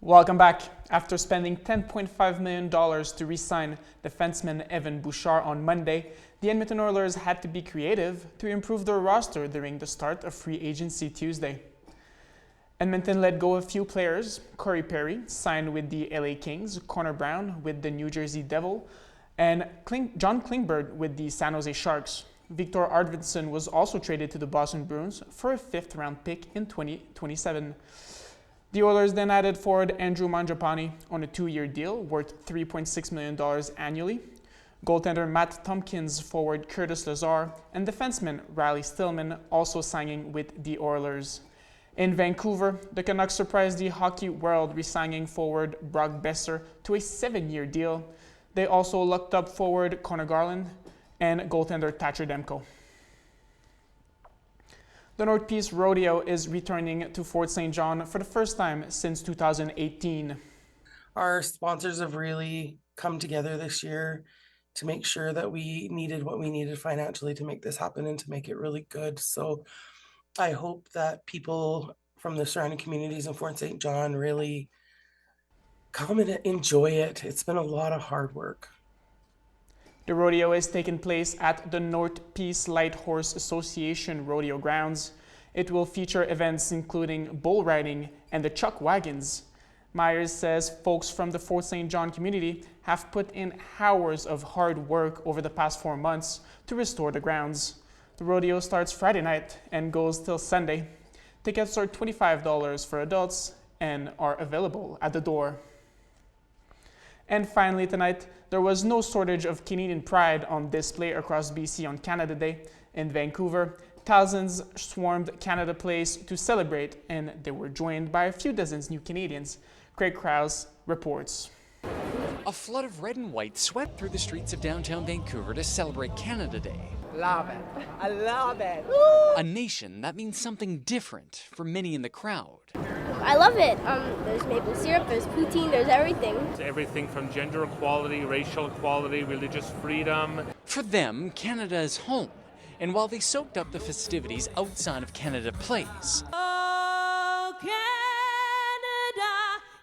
Welcome back. After spending $10.5 million to re-sign defenseman Evan Bouchard on Monday, the Edmonton Oilers had to be creative to improve their roster during the start of free agency Tuesday. Edmonton let go of a few players. Corey Perry signed with the LA Kings, Connor Brown with the New Jersey Devil, and John Klingberg with the San Jose Sharks. Victor Arvidsson was also traded to the Boston Bruins for a fifth-round pick in 2027. The Oilers then added forward Andrew Mangiapane on a 2-year deal worth $3.6 million annually. Goaltender Matt Tompkins, forward Curtis Lazar, and defenseman Riley Stillman also signing with the Oilers. In Vancouver, the Canucks surprised the hockey world, re-signing forward Brock Besser to a 7-year deal. They also locked up forward Connor Garland and goaltender Thatcher Demko. The North Peace Rodeo is returning to Fort St. John for the first time since 2018. Our sponsors have really come together this year to make sure that we needed what we needed financially to make this happen and to make it really good. So I hope that people from the surrounding communities in Fort St. John really come and enjoy it. It's been a lot of hard work. The rodeo is taking place at the North Peace Light Horse Association Rodeo Grounds. It will feature events including bull riding and the chuck wagons. Myers says folks from the Fort St. John community have put in hours of hard work over the past 4 months to restore the grounds. The rodeo starts Friday night and goes till Sunday. Tickets are $25 for adults and are available at the door. And finally tonight, there was no shortage of Canadian pride on display across BC on Canada Day. In Vancouver, thousands swarmed Canada Place to celebrate, and they were joined by a few dozen new Canadians. Craig Krause reports. A flood of red and white swept through the streets of downtown Vancouver to celebrate Canada Day. Love it. I love it. A nation that means something different for many in the crowd. I love it. There's maple syrup, there's poutine, there's everything. It's everything from gender equality, racial equality, religious freedom. For them, Canada is home. And while they soaked up the festivities outside of Canada Place, oh, Canada,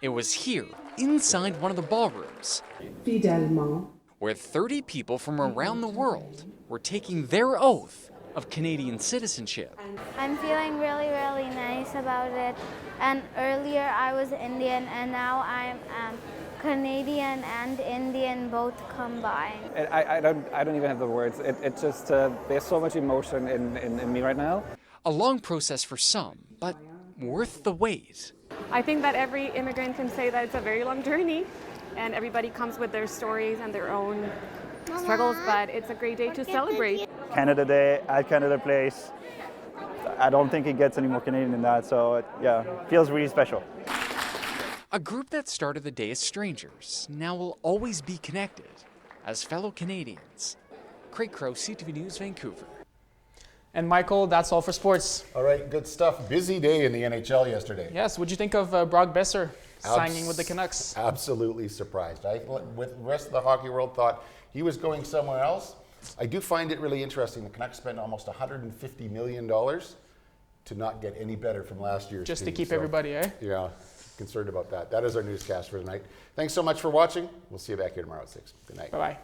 it was here, inside one of the ballrooms, Fidèlement, where 30 people from around the world were taking their oath of Canadian citizenship. I'm feeling really, really nice about it. And earlier I was Indian, and now I'm Canadian and Indian both combined. I don't even have the words. It's just, there's so much emotion in me right now. A long process for some, but worth the wait. I think that every immigrant can say that it's a very long journey, and everybody comes with their stories and their own struggles, but it's a great day to celebrate. Canada Day at Canada Place. I don't think it gets any more Canadian than that, so yeah, feels really special. A group that started the day as strangers now will always be connected as fellow Canadians. Craig Krause, CTV News, Vancouver. And Michael, that's all for sports. All right, good stuff. Busy day in the NHL yesterday. Yes, what'd you think of Brock Besser signing with the Canucks? Absolutely surprised. With the rest of the hockey world, thought he was going somewhere else. I do find it really interesting. The Canucks spent almost $150 million to not get any better from last year's Just team. to keep everybody, eh? Yeah, concerned about that. That is our newscast for tonight. Thanks so much for watching. We'll see you back here tomorrow at 6. Good night. Bye-bye.